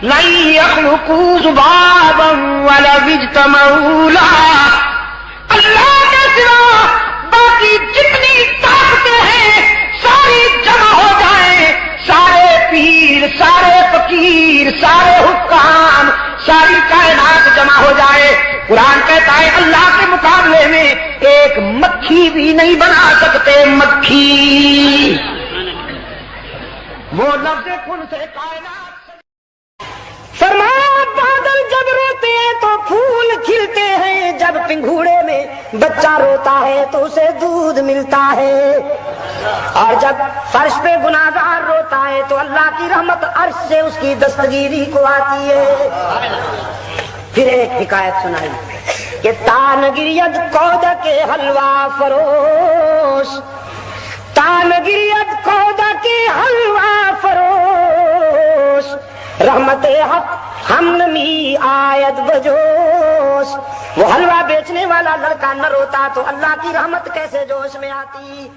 لن يخلقوا ذبابا ولو اجتمعوا له، اللہ کے سوا باقی جتنی طاقتیں ہیں ساری جمع ہو جائیں، سارے پیر، سارے فقیر، سارے حکام، ساری کائنات جمع ہو جائے، قرآن کہتا ہے اللہ کے مقابلے میں ایک مکھی بھی نہیں بنا سکتے، مکھی۔ وہ لفظ کن سے کائنات فرمایا بادل جب روتے ہیں تو پھول کھلتے ہیں، جب پنگھوڑے میں بچہ روتا ہے تو اسے دودھ ملتا ہے، اور جب فرش پہ گناہگار روتا ہے تو اللہ کی رحمت عرش سے اس کی دستگیری کو آتی ہے۔ پھر ایک حکایت سنائی کہ تانگیت کودا کے حلوہ فروش، تانگیت کودا کے حلوہ فروش، رحمت حق ہم نمی آیت بجوش۔ وہ حلوہ بیچنے والا لڑکا نہ روتا تو اللہ کی رحمت کیسے جوش میں آتی؟